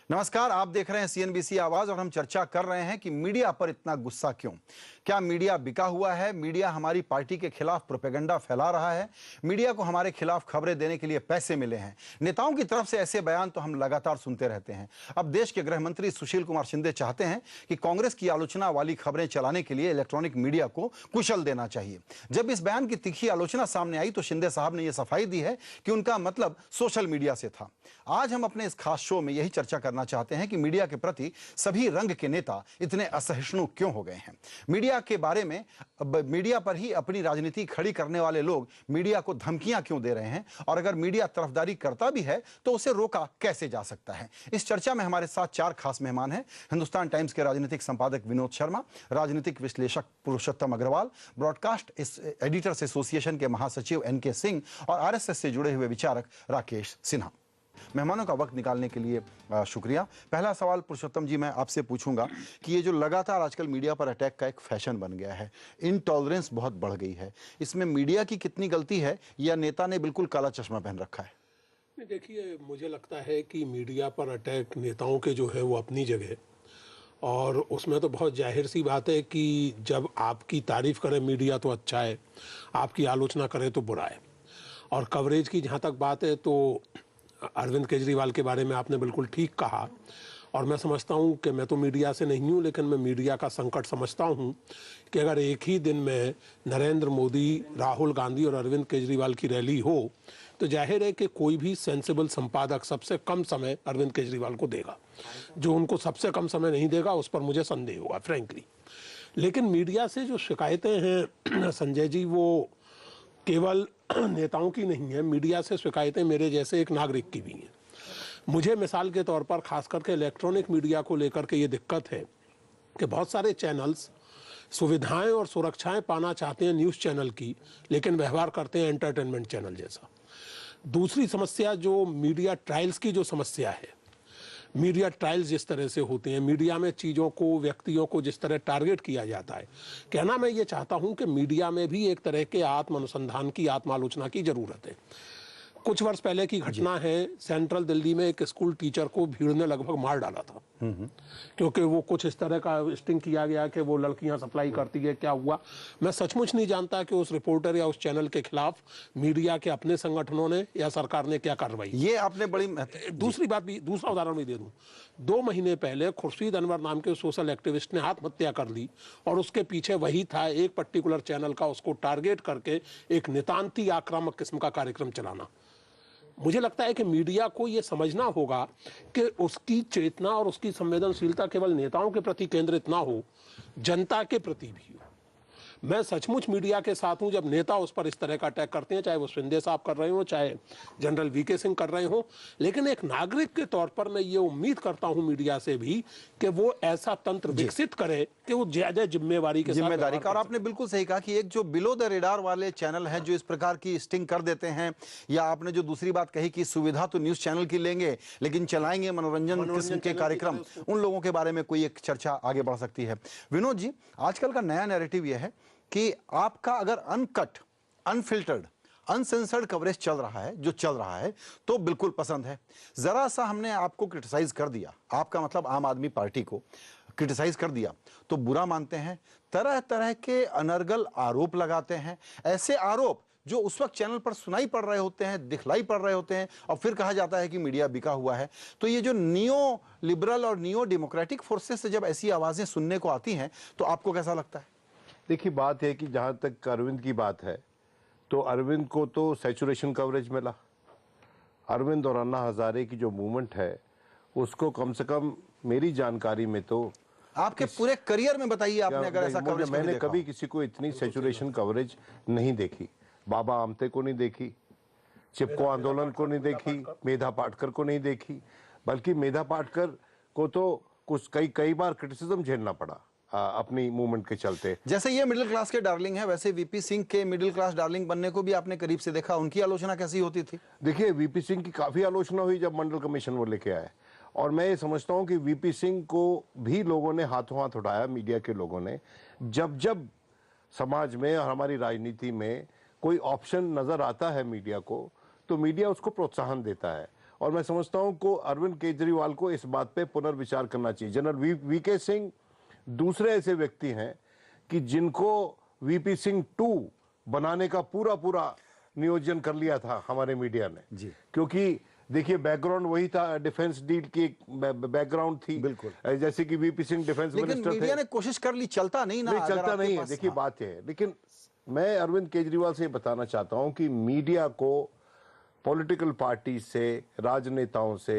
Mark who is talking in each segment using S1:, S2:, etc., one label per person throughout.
S1: नमस्कार, आप देख रहे हैं सीएनबीसी आवाज और हम चर्चा कर रहे हैं कि मीडिया पर इतना गुस्सा क्यों। क्या मीडिया बिका हुआ है? मीडिया हमारी पार्टी के खिलाफ प्रोपेगेंडा फैला रहा है? मीडिया को हमारे खिलाफ खबरें देने के लिए पैसे मिले हैं? नेताओं की तरफ से ऐसे बयान तो हम लगातार सुनते रहते हैं। अब देश के गृह मंत्री सुशील कुमार शिंदे चाहते हैं कि कांग्रेस की आलोचना वाली खबरें चलाने के लिए इलेक्ट्रॉनिक मीडिया को कुशल देना चाहिए। जब इस बयान की तीखी आलोचना सामने आई तो शिंदे साहब ने यह सफाई दी है कि उनका मतलब सोशल मीडिया से था। आज हम अपने इस खास शो में यही चर्चा करना चाहते हैं कि मीडिया के प्रति सभी रंग के नेता इतने असहिष्णु क्यों हो गए हैं। मीडिया के बारे में मीडिया पर ही अपनी राजनीति खड़ी करने वाले लोग मीडिया को धमकियां क्यों दे रहे हैं, और अगर मीडिया तरफदारी करता भी है तो उसे रोका कैसे जा सकता है। इस चर्चा में हमारे साथ चार खास मेहमान हैं। हिंदुस्तान टाइम्स के राजनीतिक संपादक विनोद शर्मा, राजनीतिक विश्लेषक पुरुषोत्तम अग्रवाल, ब्रॉडकास्ट एडिटर्स एसोसिएशन के महासचिव एनके सिंह और आरएसएस से जुड़े हुए विचारक राकेश सिन्हा। मेहमानों का वक्त निकालने के लिए शुक्रिया। पहला सवाल पुरुषोत्तम जी मैं आपसे पूछूंगा कि ये जो लगातार आजकल मीडिया पर अटैक का एक फैशन बन गया है, इनटॉलरेंस बहुत बढ़ गई है, इसमें मीडिया की कितनी गलती है या नेता ने बिल्कुल काला चश्मा पहन रखा है?
S2: देखिए, मुझे लगता है कि मीडिया पर अटैक नेताओं के जो है वो अपनी जगह, और उसमें तो बहुत जाहिर सी बात है कि जब आपकी तारीफ करे मीडिया तो अच्छा है, आपकी आलोचना करे तो बुरा है। और कवरेज की जहाँ तक बात है तो अरविंद केजरीवाल के बारे में आपने बिल्कुल ठीक कहा, और मैं समझता हूँ कि मैं तो मीडिया से नहीं हूँ, लेकिन मैं मीडिया का संकट समझता हूँ कि अगर एक ही दिन में नरेंद्र मोदी, राहुल गांधी और अरविंद केजरीवाल की रैली हो तो जाहिर है कि कोई भी सेंसिबल संपादक सबसे कम समय अरविंद केजरीवाल को देगा। जो उनको सबसे कम समय नहीं देगा उस पर मुझे संदेह होगा फ्रैंकली। लेकिन मीडिया से जो शिकायतें हैं संजय जी, वो केवल नेताओं की नहीं है, मीडिया से शिकायतें मेरे जैसे एक नागरिक की भी हैं। मुझे मिसाल के तौर पर खास करके इलेक्ट्रॉनिक मीडिया को लेकर के ये दिक्कत है कि बहुत सारे चैनल्स सुविधाएं और सुरक्षाएं पाना चाहते हैं न्यूज़ चैनल की, लेकिन व्यवहार करते हैं एंटरटेनमेंट चैनल जैसा। दूसरी समस्या जो मीडिया ट्रायल्स की जो समस्या है, मीडिया ट्रायल्स जिस तरह से होते हैं, मीडिया में चीज़ों को, व्यक्तियों को जिस तरह टारगेट किया जाता है, कहना मैं ये चाहता हूं कि मीडिया में भी एक तरह के आत्म अनुसंधान की, आत्मालोचना की जरूरत है। कुछ वर्ष पहले की घटना है, सेंट्रल दिल्ली में एक स्कूल टीचर को भीड़ ने लगभग मार डाला था, क्योंकि वो कुछ इस तरह का स्टिंग किया गया कि वो लड़कियां सप्लाई करती है। क्या हुआ मैं सचमुच नहीं जानता कि उस रिपोर्टर या उस चैनल के खिलाफ मीडिया के अपने संगठनों ने या सरकार ने क्या कार्रवाई।
S1: ये आपने बड़ी
S2: दूसरी बात भी, दूसरा उदाहरण भी दे दूं। 2 महीने पहले खुर्शीद अनवर नाम के सोशल एक्टिविस्ट ने आत्महत्या कर ली, और उसके पीछे वही था, एक पर्टिकुलर चैनल का उसको टारगेट करके एक नितांती आक्रामक किस्म का कार्यक्रम चलाना। मुझे लगता है कि मीडिया को यह समझना होगा कि उसकी चेतना और उसकी संवेदनशीलता केवल नेताओं के प्रति केंद्रित ना हो, जनता के प्रति भी हो। मैं सचमुच मीडिया के साथ हूं जब नेता उस पर इस तरह का अटैक करते हैं, चाहे वो शिंदे साहब कर रहे हो, चाहे जनरल वीके सिंह कर रहे हो। लेकिन एक नागरिक के तौर पर मैं ये उम्मीद करता हूं मीडिया से भी कि वो ऐसा तंत्र विकसित करे कि वो ज्यादा जिम्मेदारी
S1: का। और आपने बिल्कुल सही कहा कि एक जो बिलो द रेडार वाले चैनल हैं जो इस प्रकार की स्टिंग कर देते हैं, या आपने जो दूसरी बात कही कि सुविधा तो न्यूज चैनल की लेंगे लेकिन चलाएंगे मनोरंजन किस्म के कार्यक्रम, उन लोगों के बारे में कोई एक चर्चा आगे बढ़ सकती है। विनोद जी, आजकल का नया नैरेटिव यह है कि आपका अगर अनकट, अनफिल्टर्ड, अनसेंसर्ड कवरेज चल रहा है, जो चल रहा है, तो बिल्कुल पसंद है। जरा सा हमने आपको क्रिटिसाइज कर दिया, आपका मतलब आम आदमी पार्टी को क्रिटिसाइज कर दिया तो बुरा मानते हैं, तरह तरह के अनर्गल आरोप लगाते हैं। ऐसे आरोप जो उस वक्त चैनल पर सुनाई पड़ रहे होते हैं, दिखलाई पड़ रहे होते हैं, और फिर कहा जाता है कि मीडिया बिका हुआ है। तो ये जो नियो लिबरल और नियो डेमोक्रेटिक फोर्सेस से जब ऐसी आवाजें सुनने को आती हैं तो आपको कैसा लगता है?
S3: देखिए, बात है कि जहां तक अरविंद की बात है तो अरविंद को तो सैचुरेशन कवरेज मिला। अरविंद और अन्ना हजारे की जो मूवमेंट है उसको कम से कम मेरी जानकारी में तो
S1: आपके पूरे करियर में बताइए आपने अगर ऐसा कवरेज
S3: मैंने कभी किसी को इतनी सैचुरेशन कवरेज नहीं देखी। बाबा आमटे को नहीं देखी, चिपको आंदोलन को नहीं देखी, मेधा पाटकर को नहीं देखी, बल्कि मेधा पाटकर को तो कुछ कई बार क्रिटिसिज्म झेलना पड़ा अपनी मूवमेंट के चलते।
S1: जैसे ये मिडिल क्लास के डार्लिंग है, वैसे वीपी सिंह के मिडिल क्लास डार्लिंग बनने को भी आपने करीब से देखा। उनकी आलोचना कैसी होती थी?
S3: देखिए, वीपी सिंह की काफी आलोचना हुई जब मंडल कमीशन वो लेके आए, और मैं ये समझता हूं कि वीपी सिंह को भी लोगों ने हाथों हाथ उठाया, मीडिया के लोगों ने। जब जब समाज में और हमारी राजनीति में कोई ऑप्शन नजर आता है मीडिया को, तो मीडिया उसको प्रोत्साहन देता है। और मैं समझता हूं को अरविंद केजरीवाल को इस बात पे पुनर्विचार करना चाहिए। जनरल वीके सिंह दूसरे ऐसे व्यक्ति हैं कि जिनको वीपी सिंह 2 बनाने का पूरा पूरा नियोजन कर लिया था हमारे मीडिया ने
S1: जी।
S3: क्योंकि देखिए बैकग्राउंड वही था, डिफेंस डील की बैकग्राउंड थी,
S1: बिल्कुल।
S3: जैसे कि वीपी सिंह डिफेंस
S1: लेकिन
S3: मिनिस्टर थे।
S1: मीडिया ने कोशिश कर ली, चलता नहीं ना,
S3: नहीं
S1: अगर
S3: चलता
S1: आपके
S3: नहीं है,
S1: पास-
S3: देखिए
S1: हाँ।
S3: बात है। लेकिन मैं अरविंद केजरीवाल से बताना चाहता हूं कि मीडिया को पॉलिटिकल पार्टी से, राजनेताओं से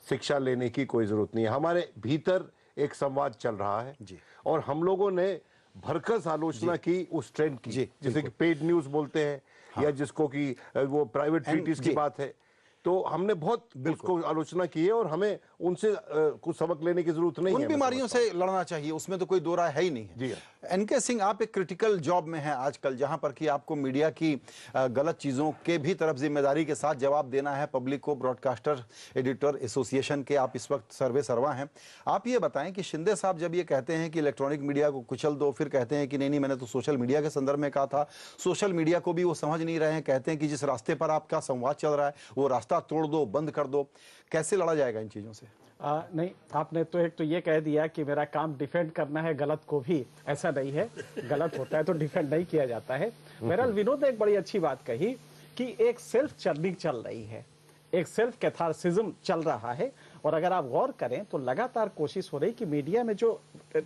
S3: शिक्षा लेने की कोई जरूरत नहीं है। हमारे भीतर एक संवाद चल रहा है
S1: जी।
S3: और हम लोगों ने भरकस आलोचना की उस ट्रेंड की,
S1: जी,
S3: जैसे कि पेड न्यूज बोलते हैं, या जिसको कि वो प्राइवेट ट्रीटीज की
S1: जी।
S3: बात है, तो हमने बहुत उसको आलोचना की है और हमें उनसे कुछ सबक लेने की जरूरत नहीं है।
S1: उन बीमारियों से लड़ना चाहिए, उसमें तो कोई दो राय है ही नहीं है।
S3: जी।
S1: एनके सिंह, आप एक क्रिटिकल जॉब में हैं आजकल, जहां पर कि आपको मीडिया की गलत चीजों के भी तरफ जिम्मेदारी के साथ जवाब देना है पब्लिक को। ब्रॉडकास्टर एडिटर एसोसिएशन के आप इस वक्त सर्वा हैं। आप ये बताएं कि शिंदे साहब जब ये कहते हैं कि इलेक्ट्रॉनिक मीडिया को कुचल दो, फिर कहते हैं कि नहीं मैंने तो सोशल मीडिया के संदर्भ में कहा था, सोशल मीडिया को भी वो समझ नहीं रहे हैं, कहते हैं कि जिस रास्ते पर आपका संवाद चल रहा है वो रास्ता तोड़ दो, बंद कर दो। कैसे लड़ा जाएगा इन चीजों से?
S4: नहीं, आपने तो एक तो ये कह दिया कि मेरा काम डिफेंड करना है गलत को भी। ऐसा नहीं है, गलत होता है तो डिफेंड नहीं किया जाता है। बहरहाल विनोद ने एक बड़ी अच्छी बात कही कि एक सेल्फ चर्निंग चल रही है, एक सेल्फ कैथारसिज्म चल रहा है। और अगर आप गौर करें तो लगातार कोशिश हो रही कि मीडिया में जो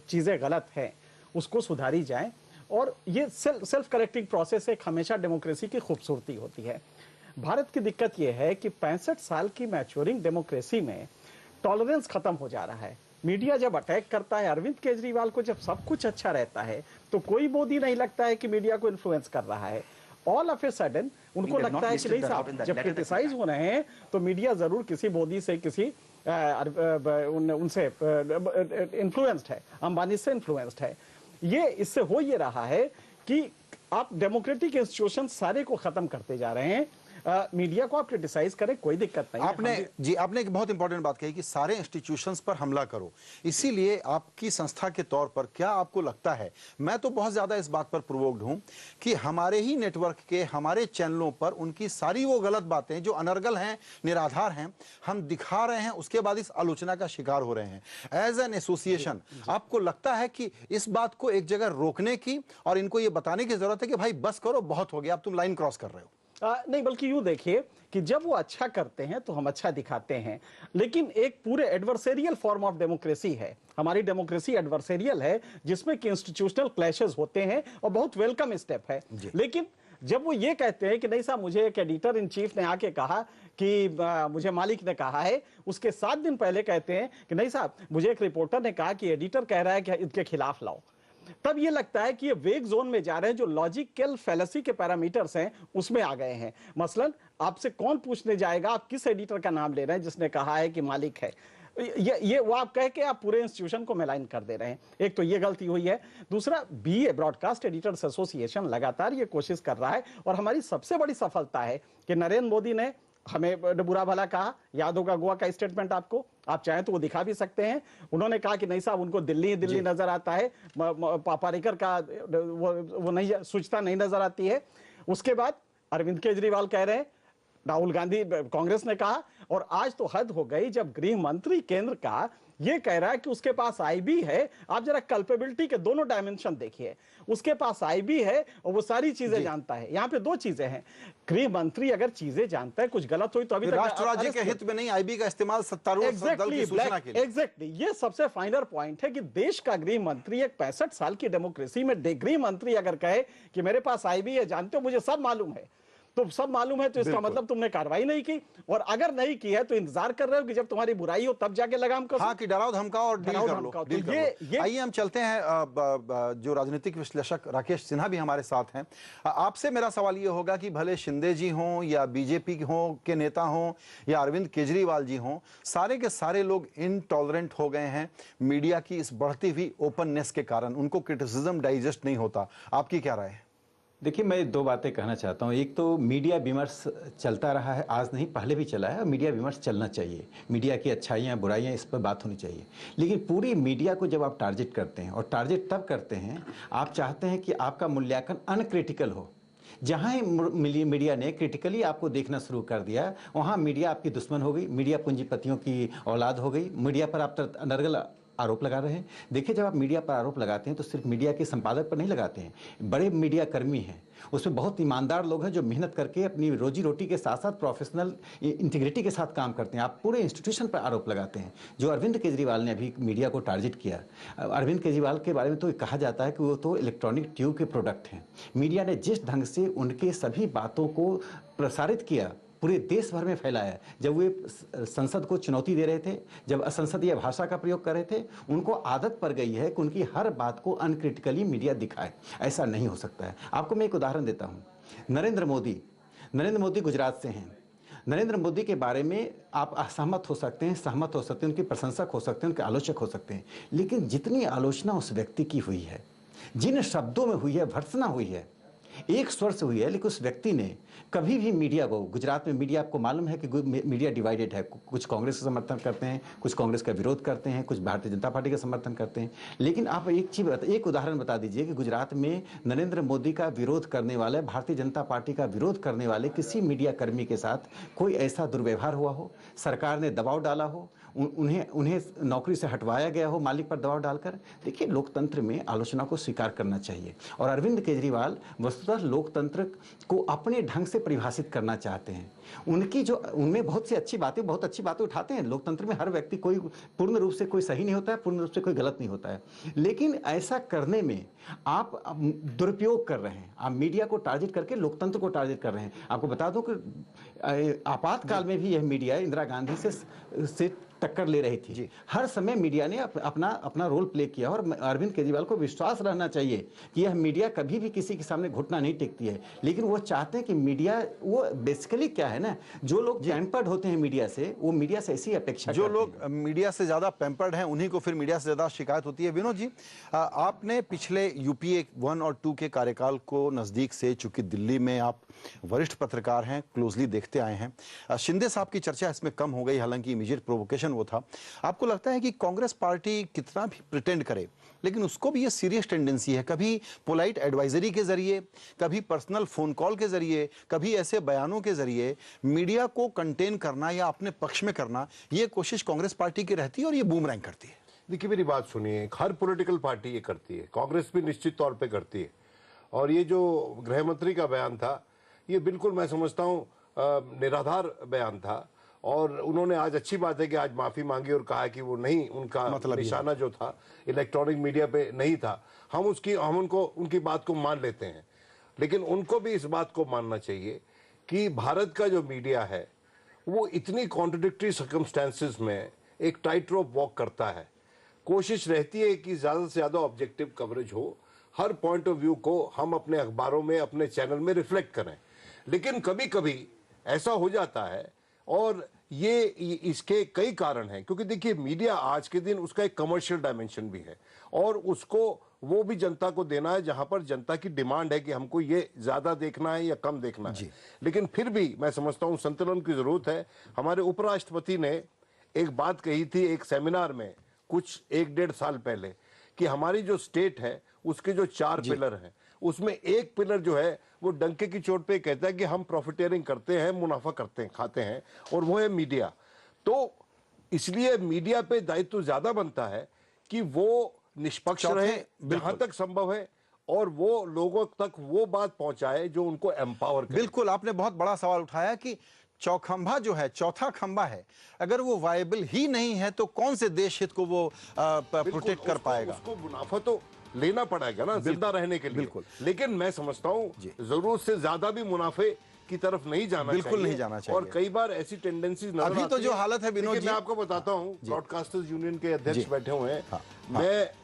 S4: चीजें गलत हैं उसको सुधारी जाए। और ये सेल्फ करेक्टिंग प्रोसेस एक हमेशा डेमोक्रेसी की खूबसूरती होती है। भारत की दिक्कत यह है कि 65 साल की मैच्योरिंग डेमोक्रेसी में टॉलरेंस खत्म हो जा रहा है। मीडिया जब अटैक करता है अरविंद केजरीवाल को, जब सब कुछ अच्छा रहता है तो कोई मोदी नहीं लगता है कि मीडिया को इन्फ्लुएंस कर रहा है। ऑल ऑफ ए सडन उनको लगता है कि नहीं साहब, जब क्रिटिसाइज हो रहे हैं तो मीडिया जरूर किसी मोदी से, किसी उनसे इन्फ्लुएंस्ड है, अंबानी से इन्फ्लुएंस्ड है। ये इससे हो ये रहा है कि आप डेमोक्रेटिक इंस्टीट्यूशन सारे को खत्म करते जा रहे हैं। मीडिया को आप क्रिटिसाइज करें, कोई दिक्कत नहीं
S1: आपने आपने एक बहुत इंपॉर्टेंट बात कही कि सारे इंस्टीट्यूशंस पर हमला करो। इसीलिए आपकी संस्था के तौर पर क्या आपको लगता है, मैं तो बहुत ज्यादा इस बात पर प्रोवोक्ड हूं कि हमारे ही नेटवर्क के, हमारे चैनलों पर उनकी सारी वो गलत बातें जो अनर्गल हैं, निराधार हैं, हम दिखा रहे हैं, उसके बाद इस आलोचना का शिकार हो रहे हैं। एज एन एसोसिएशन आपको लगता है कि इस बात को एक जगह रोकने की और इनको ये बताने की जरूरत है कि भाई बस करो, बहुत हो गया, अब तुम लाइन क्रॉस कर रहे हो?
S4: नहीं, बल्कि यूं देखिए कि जब वो अच्छा करते हैं तो हम अच्छा दिखाते हैं, लेकिन एक पूरे एडवर्सेरियल फॉर्म ऑफ डेमोक्रेसी है। हमारी डेमोक्रेसी एडवर्सेरियल है जिसमें कि इंस्टीट्यूशनल क्लैशेस होते हैं और बहुत वेलकम स्टेप है। लेकिन जब वो ये कहते हैं कि नहीं साहब, मुझे एक एडिटर इन चीफ ने आके कहा कि मुझे मालिक ने कहा है, उसके 7 दिन पहले कहते हैं कि नहीं साहब, मुझे एक रिपोर्टर ने कहा कि एडिटर कह रहा है कि इनके खिलाफ लाओ, तब ये लगता है कि ये वेग जोन में जा रहे हैं। जो लॉजिकल फैलेसी के पैरामीटर्स हैं उसमें आ गए हैं। मसलन आपसे कौन पूछने जाएगा आप किस एडिटर का नाम ले रहे हैं जिसने कहा है कि मालिक है, ये वो आप कह के आप पूरे इंस्टीट्यूशन को मेलाइन कर दे रहे हैं। एक तो ये गलती हुई है। दूसरा, बीए ब्रॉडकास्ट एडिटर्स एसोसिएशन लगातार ये कोशिश कर रहा है और हमारी सबसे बड़ी सफलता है कि नरेंद्र मोदी ने हमें बुरा भला कहा। याद होगा गोवा का स्टेटमेंट आपको, आप चाहें तो वो दिखा भी सकते हैं। उन्होंने कहा कि नहीं साहब, उनको दिल्ली नजर आता है, पारिकर का वो नहीं, सूचना नहीं नजर आती है। उसके बाद अरविंद केजरीवाल कह रहे हैं, राहुल गांधी कांग्रेस ने कहा, और आज तो हद हो गई जब गृह मंत्री केंद्र का ये कह रहा है कि उसके पास आईबी है। आप जरा कल्पेबिलिटी के दोनों डायमेंशन देखिए, उसके पास आईबी है और वो सारी चीजें जानता है। यहाँ पे 2 चीजें हैं, गृह मंत्री अगर चीजें जानता है, कुछ गलत हुई तो अभी तक
S1: राष्ट्र राज्य के हित में नहीं आईबी का इस्तेमाल सत्तारूढ़ दल की सूचना के लिए।
S4: एग्जैक्टली, ये सबसे फाइनर पॉइंट है कि देश का गृह मंत्री, एक 65 साल की डेमोक्रेसी में गृह मंत्री अगर कहे कि मेरे पास आईबी है, जानते हो मुझे सब मालूम है, तो सब मालूम है तो इसका मतलब तुमने कार्रवाई नहीं की, और अगर नहीं की है तो इंतजार कर रहे हो कि जब तुम्हारी बुराई हो तब जाके लगाम करो।
S1: हाँ, कि डराओ धमकाओ और डील कर लो।
S4: ये
S1: आइए हम चलते हैं, जो राजनीतिक विश्लेषक राकेश सिन्हा भी हमारे साथ हैं। आपसे मेरा सवाल ये होगा कि भले शिंदे जी हों या बीजेपी हों के नेता हों या अरविंद केजरीवाल जी हों, सारे के सारे लोग इनटॉलरेंट हो गए हैं मीडिया की इस बढ़ती हुई ओपननेस के कारण। उनको क्रिटिसिज्म डाइजेस्ट नहीं होता। आपकी क्या राय है?
S5: देखिए, मैं 2 बातें कहना चाहता हूँ। एक तो मीडिया विमर्श चलता रहा है, आज नहीं पहले भी चला है, और मीडिया विमर्श चलना चाहिए। मीडिया की अच्छाइयाँ बुराइयाँ इस पर बात होनी चाहिए। लेकिन पूरी मीडिया को जब आप टारगेट करते हैं, और टारगेट तब करते हैं आप चाहते हैं कि आपका मूल्यांकन अनक्रिटिकल हो, जहां ही मीडिया ने क्रिटिकली आपको देखना शुरू कर दिया, वहां मीडिया आपकी दुश्मन हो गई, मीडिया पूंजीपतियों की औलाद हो गई, मीडिया पर आप अनर्गल आरोप लगा रहे हैं। देखिए, जब आप मीडिया पर आरोप लगाते हैं तो सिर्फ मीडिया के संपादक पर नहीं लगाते हैं, बड़े मीडिया कर्मी हैं, उसमें बहुत ईमानदार लोग हैं जो मेहनत करके अपनी रोजी रोटी के साथ साथ प्रोफेशनल इंटीग्रिटी के साथ काम करते हैं। आप पूरे इंस्टीट्यूशन पर आरोप लगाते हैं। जो अरविंद केजरीवाल ने अभी मीडिया को टारगेट किया, अरविंद केजरीवाल के बारे में तो कहा जाता है कि वो तो इलेक्ट्रॉनिक ट्यूब के प्रोडक्ट हैं। मीडिया ने जिस ढंग से उनके सभी बातों को प्रसारित किया, पूरे देश भर में फैलाया। जब वे संसद को चुनौती दे रहे थे, जब असंसदीय भाषा का प्रयोग कर रहे थे, उनको आदत पड़ गई है कि उनकी हर बात को अनक्रिटिकली मीडिया दिखाए। ऐसा नहीं हो सकता है। आपको मैं एक उदाहरण देता हूँ। नरेंद्र मोदी गुजरात से हैं। नरेंद्र मोदी के बारे में आप असहमत हो सकते हैं, सहमत हो सकते हैं, उनकी प्रशंसक हो सकते हैं, उनके आलोचक हो सकते हैं, लेकिन जितनी आलोचना उस व्यक्ति की हुई है, जिन शब्दों में हुई है, भर्त्सना हुई है, एक स्वर से हुई है, लेकिन उस व्यक्ति ने कभी भी मीडिया को, गुजरात में मीडिया आपको मालूम है कि मीडिया डिवाइडेड है, कुछ कांग्रेस का समर्थन करते हैं, कुछ कांग्रेस का विरोध करते हैं, कुछ भारतीय जनता पार्टी का समर्थन करते हैं। लेकिन आप एक उदाहरण बता दीजिए कि गुजरात में नरेंद्र मोदी का विरोध करने वाले, भारतीय जनता पार्टी का विरोध करने वाले किसी मीडिया कर्मी के साथ कोई ऐसा दुर्व्यवहार हुआ हो, सरकार ने दबाव डाला हो, उन्हें नौकरी से हटवाया गया हो मालिक पर दबाव डालकर। देखिए, लोकतंत्र में आलोचना को स्वीकार करना चाहिए। और अरविंद केजरीवाल वस्तुतः लोकतंत्र को अपने ढंग से परिभाषित करना चाहते हैं। उनमें बहुत अच्छी बातें उठाते हैं। लोकतंत्र में हर व्यक्ति कोई पूर्ण रूप से कोई सही नहीं होता है, पूर्ण रूप से कोई गलत नहीं होता है, लेकिन ऐसा करने में आप दुरुपयोग कर रहे हैं। आप मीडिया को टारगेट करके लोकतंत्र को टारगेट कर रहे हैं। आपको बता दूं कि आपातकाल में भी यह मीडिया इंदिरा गांधी से टक्कर ले रही थी। हर समय मीडिया ने अपना रोल प्ले किया। और अरविंद केजरीवाल को विश्वास रहना चाहिए कि यह मीडिया कभी भी किसी के सामने घुटना नहीं टेकती है। लेकिन वो चाहते हैं कि मीडिया, वो बेसिकली क्या है ना, जो लोग पैम्पर्ड होते हैं मीडिया से, वो मीडिया से ऐसी अपेक्षा
S1: जो लोग मीडिया से ज्यादा पैम्पर्ड हैं उन्हीं को फिर मीडिया से ज्यादा शिकायत होती है। विनोद जी, आपने पिछले यूपीए 1 और 2 के कार्यकाल को नजदीक से, चूंकि दिल्ली में आप वरिष्ठ पत्रकार हैं, क्लोजली देखते आए हैं। शिंदे साहब की चर्चा इसमें कम हो गई, हालांकि इमीडिएट प्रोवोकेशन वो था। आपको लगता है कि कांग्रेस पार्टी कितना भी प्रिटेंड करे, लेकिन उसको भी ये सीरियस टेंडेंसी है, कभी पोलाइट एडवाइजरी के जरिए, कभी पर्सनल फोन कॉल के जरिए, कभी ऐसे बयानों के जरिए मीडिया को कंटेन करना या अपने पक्ष में करना, ये कोशिश कांग्रेस पार्टी की रहती है और ये बूमरैंग करती है।
S3: देखिए, मेरी बात सुनिए, हर पॉलिटिकल पार्टी ये करती है, कांग्रेस भी निश्चित तौर पे करती है। और ये जो गृह मंत्री का बयान था, ये बिल्कुल मैं समझता हूँ निराधार बयान था। और उन्होंने आज, अच्छी बात है कि आज माफी मांगी और कहा कि वो नहीं, उनका मतलब निशाना जो था इलेक्ट्रॉनिक मीडिया पे नहीं था। हम उनकी बात को मान लेते हैं, लेकिन उनको भी इस बात को मानना चाहिए कि भारत का जो मीडिया है वो इतनी कॉन्ट्रडिक्टरी सर्कमस्टेंसेस में एक टाइट रोप वॉक करता है। कोशिश रहती है कि ज्यादा से ज्यादा ऑब्जेक्टिव कवरेज हो, हर पॉइंट ऑफ व्यू को हम अपने अखबारों में, अपने चैनल में रिफ्लेक्ट करें। लेकिन कभी कभी ऐसा हो जाता है, और ये इसके कई कारण हैं। क्योंकि देखिए, मीडिया आज के दिन उसका एक कमर्शियल डायमेंशन भी है, और उसको वो भी जनता को देना है जहां पर जनता की डिमांड है कि हमको ये ज्यादा देखना है या कम देखना है। लेकिन फिर भी मैं समझता हूं संतुलन की जरूरत है। हमारे उपराष्ट्रपति ने एक बात कही थी एक सेमिनार में कुछ 1-1.5 साल पहले, कि हमारी जो स्टेट है उसके जो 4 पिलर हैं, उसमें एक पिलर जो है वो डंके की चोट पे कहता है कि हम प्रॉफिटियरिंग करते हैं, मुनाफा करते हैं, खाते हैं, और वो है मीडिया। तो इसलिए मीडिया पे दायित्व ज्यादा बनता है कि वो निष्पक्ष रहे जहां तक संभव है, और वो लोगों तक वो बात पहुंचाए जो उनको एम्पावर करे।
S1: बिल्कुल, आपने बहुत बड़ा सवाल उठाया कि चौखंभा जो है, चौथा खंभा है, अगर वो वायबल ही नहीं है तो कौन से देश हित को वो प्रोटेक्ट कर पाएगा?
S3: उसको मुनाफा तो लेना पड़ेगा ना जिंदा रहने के लिए। बिल्कुल। लेकिन मैं समझता हूँ जरूरत से ज्यादा भी मुनाफे की तरफ नहीं जाना चाहिए।
S1: बिल्कुल नहीं जाना चाहिए।
S3: और कई बार ऐसी टेंडेंसी नजर
S1: अभी तो जो हालत है विनोद जी,
S3: मैं आपको बताता हूँ, ब्रॉडकास्टर्स यूनियन के अध्यक्ष बैठे हुए हैं।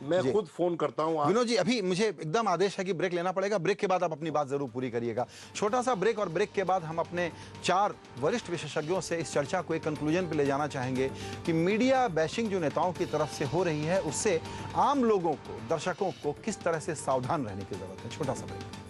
S3: मैं खुद फोन करता हूँ।
S1: विनोद जी, अभी मुझे एकदम आदेश है कि ब्रेक लेना पड़ेगा। ब्रेक के बाद आप अपनी बात जरूर पूरी करिएगा। छोटा सा ब्रेक, और ब्रेक के बाद हम अपने 4 वरिष्ठ विशेषज्ञों से इस चर्चा को एक कंक्लूजन पे ले जाना चाहेंगे कि मीडिया बैशिंग जो नेताओं की तरफ से हो रही है, उससे आम लोगों को, दर्शकों को किस तरह से सावधान रहने की जरूरत है। छोटा सा ब्रेक।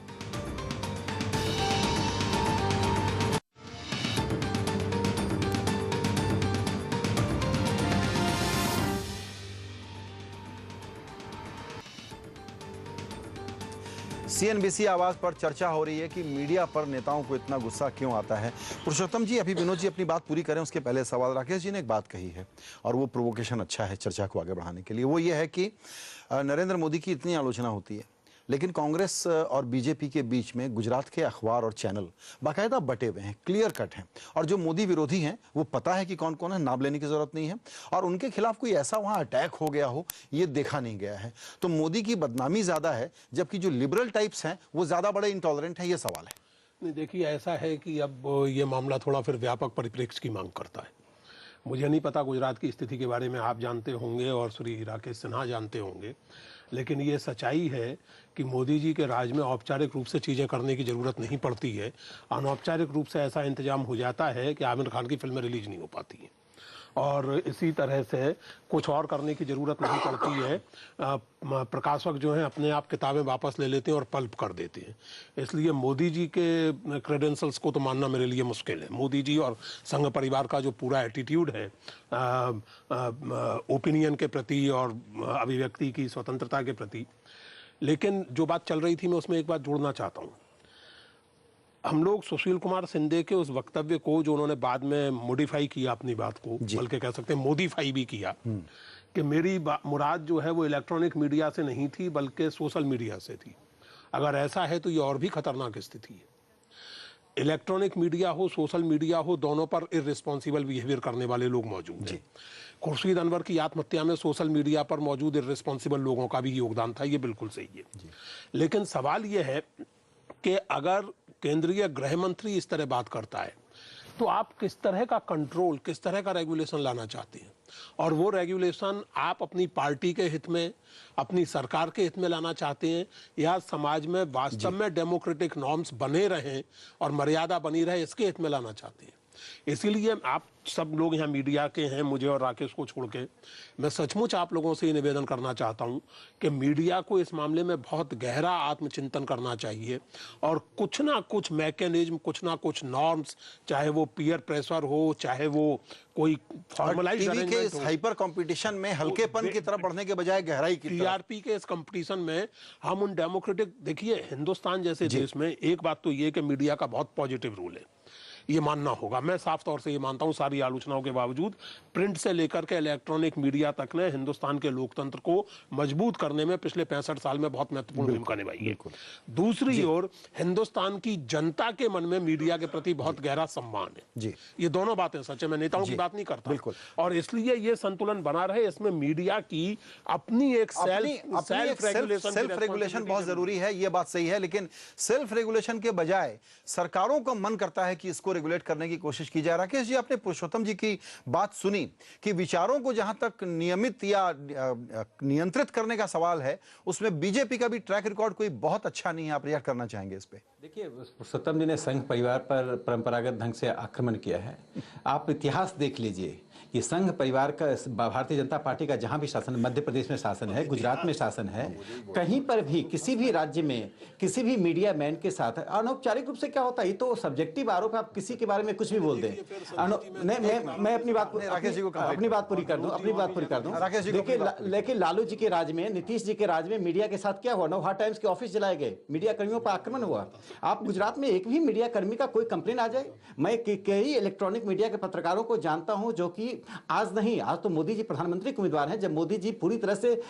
S1: सीएनबीसी आवाज पर चर्चा हो रही है कि मीडिया पर नेताओं को इतना गुस्सा क्यों आता है। पुरुषोत्तम जी, अभी विनोद जी अपनी बात पूरी करें उसके पहले सवाल राकेश जी ने एक बात कही है और वो प्रोवोकेशन अच्छा है चर्चा को आगे बढ़ाने के लिए। वो ये है कि नरेंद्र मोदी की इतनी आलोचना होती है लेकिन कांग्रेस और बीजेपी के बीच में गुजरात के अखबार और चैनल बाकायदा बटे हुए हैं, क्लियर कट हैं, और जो मोदी विरोधी हैं वो पता है कि कौन कौन है, नाम लेने की जरूरत नहीं है, और उनके खिलाफ कोई ऐसा वहां अटैक हो गया हो ये देखा नहीं गया है। तो मोदी की बदनामी ज्यादा है जबकि जो लिबरल टाइप्स हैं वो ज्यादा बड़े इंटॉलरेंट है, ये सवाल है।
S2: नहीं, देखिए ऐसा है कि अब ये मामला थोड़ा फिर व्यापक परिप्रेक्ष्य की मांग करता है। मुझे नहीं पता गुजरात की स्थिति के बारे में आप जानते होंगे और श्री राकेश सिन्हा जानते होंगे, लेकिन ये सच्चाई है कि मोदी जी के राज में औपचारिक रूप से चीज़ें करने की ज़रूरत नहीं पड़ती है। अनौपचारिक रूप से ऐसा इंतजाम हो जाता है कि आमिर खान की फिल्में रिलीज नहीं हो पाती हैं और इसी तरह से कुछ और करने की ज़रूरत नहीं पड़ती है। प्रकाशक जो हैं अपने आप किताबें वापस ले लेते हैं और पल्प कर देते हैं। इसलिए मोदी जी के क्रेडेंशियल्स को तो मानना मेरे लिए मुश्किल है। मोदी जी और संघ परिवार का जो पूरा एटीट्यूड है ओपिनियन के प्रति और अभिव्यक्ति की स्वतंत्रता के प्रति। लेकिन जो बात चल रही थी मैं उसमें एक बात जोड़ना चाहता हूँ। हम लोग सुशील कुमार शिंदे के उस वक्तव्य को जो उन्होंने बाद में मॉडिफाई किया अपनी बात को, बल्कि कह सकते हैं मोडिफाई भी किया, कि मेरी मुराद जो है वो इलेक्ट्रॉनिक मीडिया से नहीं थी बल्कि सोशल मीडिया से थी। अगर ऐसा है तो ये और भी खतरनाक स्थिति है। इलेक्ट्रॉनिक मीडिया हो, सोशल मीडिया हो, दोनों पर इर्रिस्पॉन्सिबल बिहेवियर करने वाले लोग मौजूद हैं। खुर्शीद अनवर की आत्महत्या में सोशल मीडिया पर मौजूद इर्रिस्पॉन्सिबल लोगों का भी योगदान था, ये बिल्कुल सही है। लेकिन सवाल ये है कि अगर केंद्रीय गृह मंत्री इस तरह बात करता है तो आप किस तरह का कंट्रोल, किस तरह का रेगुलेशन लाना चाहते हैं, और वो रेगुलेशन आप अपनी पार्टी के हित में, अपनी सरकार के हित में लाना चाहते हैं या समाज में वास्तव में डेमोक्रेटिक नॉर्म्स बने रहें और मर्यादा बनी रहे इसके हित में लाना चाहते हैं। इसीलिए आप सब लोग यहाँ मीडिया के हैं, मुझे और राकेश को छोड़ के, मैं सचमुच आप लोगों से ये निवेदन करना चाहता हूँ कि मीडिया को इस मामले में बहुत गहरा आत्मचिंतन करना चाहिए और कुछ ना कुछ मैकेनिज्म, कुछ ना कुछ नॉर्म्स, चाहे वो पीयर प्रेशर हो, चाहे वो कोई फॉर्मलाइज्ड
S1: अरेंजमेंट हो, हाइपर कंपटीशन में हल्केपन की तरफ बढ़ने के बजाय गहराई की तरफ,
S2: टीआरपी के इस कंपटीशन में हम उन डेमोक्रेटिक, देखिए हिंदुस्तान जैसे देश में एक बात तो ये कि मीडिया का बहुत पॉजिटिव रोल है, ये मानना होगा। मैं साफ तौर से ये मानता हूं, सारी आलोचनाओं के बावजूद प्रिंट से लेकर के इलेक्ट्रॉनिक मीडिया तक ने हिंदुस्तान के लोकतंत्र को मजबूत करने में पिछले 65 साल में बहुत महत्वपूर्ण भूमिका निभाई है। दूसरी ओर हिंदुस्तान की जनता के मन में मीडिया के प्रति बहुत गहरा सम्मान है। ये दोनों बातें सच है, मैं नेताओं की बात नहीं करता, और इसलिए ये संतुलन बना रहे, इसमें मीडिया की अपनी एक सेल्फ
S1: रेगुलेशन बहुत जरूरी है, ये बात सही है। लेकिन सेल्फ रेगुलेशन के बजाय सरकारों का मन करता है कि इसको रेगुलेट करने की कोशिश की जाए। राकेश जी, आपने पुरुषोत्तम जी की बात सुनी कि विचारों को जहां तक नियमित या नियंत्रित करने का सवाल है उसमें बीजेपी का भी ट्रैक रिकॉर्ड कोई बहुत अच्छा नहीं है। आप रिएक्ट करना चाहेंगे इस पे?
S5: देखिए, पुरुषोत्तम जी ने संघ परिवार पर परंपरागत ढंग से आक्रमण किया है। आप इतिहास देख लीजिए कि संघ परिवार का भारतीय जनता पार्टी का जहां भी शासन, मध्य प्रदेश में शासन है, गुजरात में शासन है, कहीं पर भी किसी भी राज्य में किसी भी मीडिया मैन के साथ अनौपचारिक रूप से क्या होता है, ये तो सब्जेक्टिव आरोप है, आप किसी के बारे में कुछ भी बोल दें। मैं अपनी बात पूरी कर दूं। देखिए, लेकिन लालू जी के राज में, नीतीश जी के राज में मीडिया के साथ क्या हुआ? नवभारत टाइम्स के ऑफिस जलाए गए, मीडिया कर्मियों पर आक्रमण हुआ। आप गुजरात में एक भी मीडिया कर्मी का कोई कंप्लेन आ जाए? मैं कई इलेक्ट्रॉनिक मीडिया के पत्रकारों को जानता हूं जो कि आज नहीं, आज तो मोदी जी प्रधानमंत्री के उम्मीदवार हैं, जब मोदी जी पूरी तरह से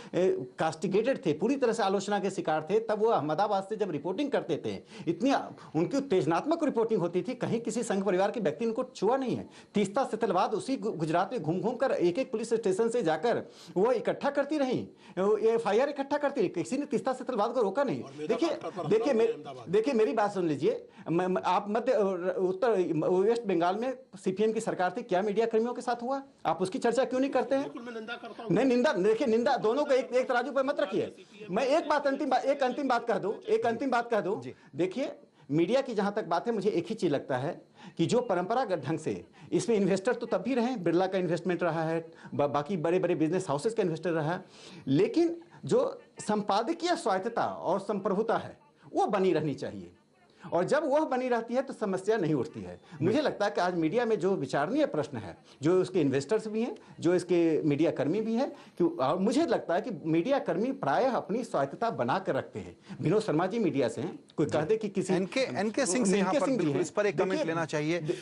S5: कास्टिगेटेड थे, पूरी तरह से आलोचना के शिकार थे, तब वो अहमदाबाद से जब रिपोर्टिंग करते थे, इतनी उनकी उत्तेजनात्मक रिपोर्टिंग होती थी, कहीं किसी संघ परिवार के व्यक्ति इनको छुआ नहीं है। तीस्ता सेतलवाद उसी गुजरात में घूम घूम कर एक एक पुलिस स्टेशन से जाकर वो इकट्ठा करती रही, एफआईआर इकट्ठा करती रही, किसी ने तीस्ता सेतलवाद को रोका नहीं। देखिए मेरी बात सुन लीजिए, आप वेस्ट बंगाल में सीपीएम की सरकार थी, क्या मीडिया कर्मियों के साथ हुआ? आप उसकी चर्चा क्यों नहीं करते हैं? नहीं, निंदा, देखिए निंदा दोनों को एक तराजू पर मत रखिए। मैं एक अंतिम बात कह दूं। देखिए, मीडिया की जहां तक बात है, मुझे एक ही चीज लगता है कि जो परंपरागत ढंग से इसमें इन्वेस्टर तो तब भी रहे, बिरला का इन्वेस्टमेंट रहा है, बाकी बड़े बड़े बिजनेस हाउसेस का इन्वेस्टर रहा है, लेकिन जो संपादकीय स्वायत्तता और संप्रभुता है वो बनी रहनी चाहिए। और जब वह बनी रहती है तो समस्या नहीं उठती है। मुझे लगता है कि आज मीडिया में जो विचारणीय प्रश्न है, जो उसके इन्वेस्टर्स भी हैं, जो इसके मीडिया कर्मी भी हैं, और मुझे लगता है कि मीडिया कर्मी प्रायः अपनी स्वायत्तता बना कर रखते हैं। विनोद शर्मा जी मीडिया से हैं, कोई कह दे कि किसी
S1: एनके सिंह से यहाँ पर बिल्कुल इस पर एक कमेंट लेना चाहिए।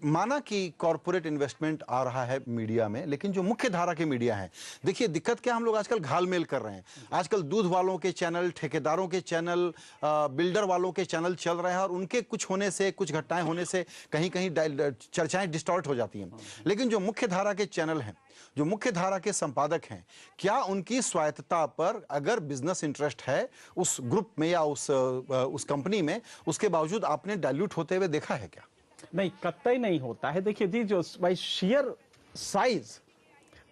S1: माना कि कॉरपोरेट इन्वेस्टमेंट आ रहा है मीडिया में, लेकिन जो मुख्य धारा के मीडिया है, देखिए दिक्कत क्या, हम लोग आजकल घालमेल कर रहे हैं। आजकल दूध वालों के चैनल, ठेकेदारों के चैनल, बिल्डर वालों के चैनल चल रहे हैं, और उनके कुछ होने से, कुछ घटनाएं होने से कहीं कहीं चर्चाएं डिस्टॉर्ट हो जाती हैं। लेकिन जो मुख्य धारा के चैनल हैं, जो मुख्य धारा के संपादक हैं, क्या उनकी स्वायत्तता पर अगर बिजनेस इंटरेस्ट है उस ग्रुप में या उस कंपनी में, उसके बावजूद आपने डाइल्यूट होते हुए देखा है क्या?
S4: नहीं, कतई नहीं होता है। देखिए जी, जो भाई शेयर साइज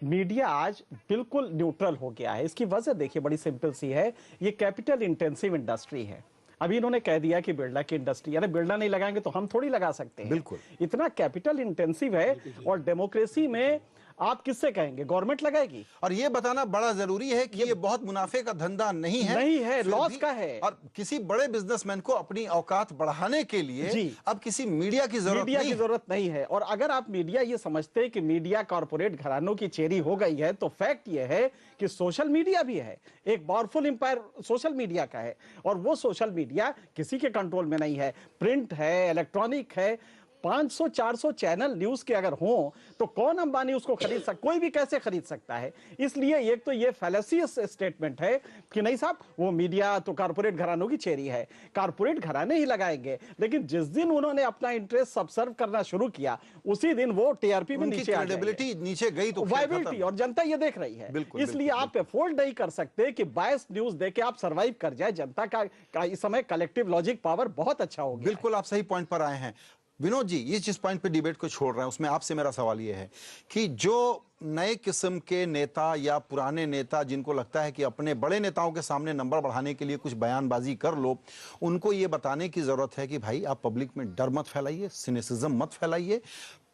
S4: मीडिया आज बिल्कुल न्यूट्रल हो गया है। इसकी वजह देखिए बड़ी सिंपल सी है, ये कैपिटल इंटेंसिव इंडस्ट्री है। अभी इन्होंने कह दिया कि बिरला की इंडस्ट्री, अरे बिरला नहीं लगाएंगे तो हम थोड़ी लगा सकते हैं।
S1: बिल्कुल,
S4: इतना कैपिटल इंटेंसिव है। और डेमोक्रेसी में आप किससे कहेंगे, गवर्नमेंट लगाएगी?
S1: और ये बताना बड़ा जरूरी है कि ये बहुत मुनाफे का धंधा नहीं है,
S4: नहीं है, लॉस का है।
S1: और किसी बड़े बिजनेसमैन को अपनी औकात बढ़ाने के लिए अब किसी मीडिया की जरूरत
S4: नहीं है। और अगर आप मीडिया ये समझते हैं कि मीडिया कॉर्पोरेट घरानों की चेरी हो गई है, तो फैक्ट ये है कि सोशल मीडिया भी है, एक पावरफुल एम्पायर सोशल मीडिया का है, और वो सोशल मीडिया किसी के कंट्रोल में नहीं है। प्रिंट है, इलेक्ट्रॉनिक है, 500-400 चैनल न्यूज के अगर हों तो कौन अंबानी उसको खरीद सकता, कोई भी कैसे खरीद सकता है? इसलिए एक तो ये फैलेसियस स्टेटमेंट है कि नहीं साहब वो मीडिया तो कारपोरेट घरानों की चेरी है, कारपोरेट घराने ही लगाएंगे। लेकिन जिस दिन उन्होंने अपना इंटरेस्ट सबसर्व करना शुरू किया, उसी दिन वो टीआरपी में नीचे आ
S1: क्रेडिबिलिटी नीचे गई, तो
S4: वायबिलिटी, और जनता ये देख रही है। इसलिए आप अफोर्ड नहीं कर सकते कि बायस न्यूज देके आप सर्वाइव कर जाए। जनता का इस समय कलेक्टिव लॉजिक पावर बहुत अच्छा हो गया।
S1: बिल्कुल, आप सही पॉइंट पर आए हैं विनोद जी। ये जिस पॉइंट पे डिबेट को छोड़ रहे हैं, उसमें आपसे मेरा सवाल ये है कि जो नए किस्म के नेता या पुराने नेता जिनको लगता है कि अपने बड़े नेताओं के सामने नंबर बढ़ाने के लिए कुछ बयानबाजी कर लो, उनको ये बताने की जरूरत है कि भाई आप पब्लिक में डर मत फैलाइए, सिनेसिज्म मत फैलाइए।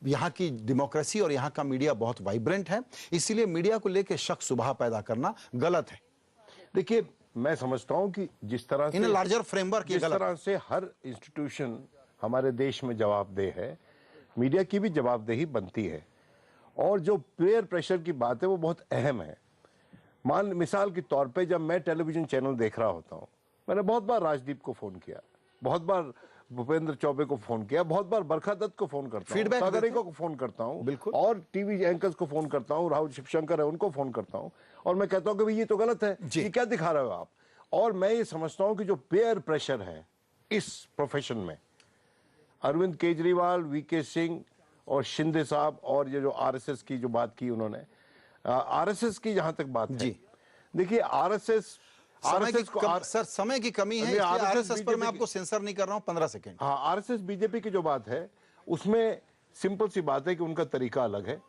S1: यहाँ की डेमोक्रेसी और यहाँ का मीडिया बहुत वाइब्रेंट है, इसीलिए मीडिया को लेकर शक सुबह पैदा करना गलत है।
S3: देखिए, मैं समझता हूँ कि जिस तरह
S1: से लार्जर फ्रेमवर्क,
S3: जिस तरह से हर इंस्टीट्यूशन हमारे देश में जवाबदेह है, मीडिया की भी जवाबदेही बनती है। और जो पेयर प्रेशर की बात है वो बहुत अहम है। मिसाल के तौर पे जब मैं टेलीविजन चैनल देख रहा होता हूँ, मैंने बहुत बार राजदीप को फोन किया, बहुत बार भूपेंद्र चौबे को फोन किया, बहुत बार बरखा दत्त को फोन करता हूँ, सागरिका को फोन करता हूँ, और टीवी एंकर्स को फोन करता हूँ, राहुल शिवशंकर है उनको फोन करता हूँ, और मैं कहता हूँ कि भाई ये तो गलत है, ये क्या दिखा रहे हो आप। और मैं ये समझता हूँ कि जो पेयर प्रेशर है इस प्रोफेशन में, अरविंद केजरीवाल, वीके सिंह और शिंदे साहब, और ये जो आरएसएस की जो बात की उन्होंने, आरएसएस की जहां तक बात है, देखिए आरएसएस
S1: सर समय की कमी है, आरएसएस पर मैं आपको सेंसर नहीं कर रहा हूं, 15 सेकंड।
S3: हाँ, आरएसएस बीजेपी की जो बात है उसमें सिंपल सी बात है कि उनका तरीका अलग है।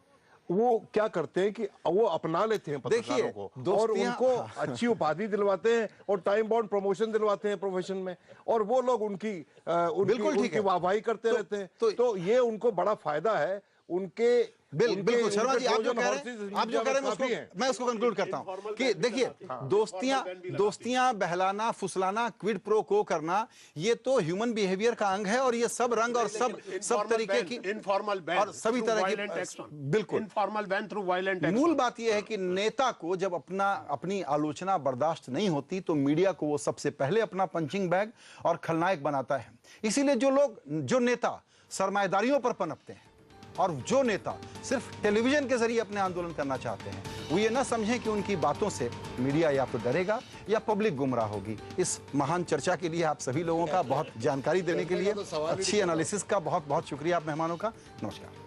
S3: वो क्या करते हैं कि वो अपना लेते हैं पत्रकारों को, और उनको अच्छी उपाधि दिलवाते हैं और टाइम बाउंड प्रमोशन दिलवाते हैं प्रोफेशन में, और वो लोग उनकी वाहवाही करते रहते हैं। तो ये उनको बड़ा फायदा है। उनके
S1: बिल्कुल शर्मा जी, आप जो कह रहे हैं मैं उसको कंक्लूड करता हूं कि देखिए, दोस्तियां बहलाना, फुसलाना, क्विड प्रो को करना, ये तो ह्यूमन बिहेवियर का अंग है, और ये सब रंग और सब तरीके की
S2: इनफॉर्मल बैन
S1: और सभी तरह की, बिल्कुल
S2: इनफॉर्मल बैन थ्रू वायलेंट।
S1: मूल बात यह है कि नेता को जब अपनी आलोचना बर्दाश्त नहीं होती तो मीडिया को वो सबसे पहले अपना पंचिंग बैग और खलनायक बनाता है। इसीलिए जो नेता सरमाएदारियों पर पनपते हैं और जो नेता सिर्फ टेलीविजन के जरिए अपने आंदोलन करना चाहते हैं, वो ये ना समझें कि उनकी बातों से मीडिया या तो डरेगा या पब्लिक गुमराह होगी। इस महान चर्चा के लिए आप सभी लोगों का, बहुत जानकारी देने के लिए, अच्छी एनालिसिस का बहुत बहुत शुक्रिया आप मेहमानों का। नमस्कार।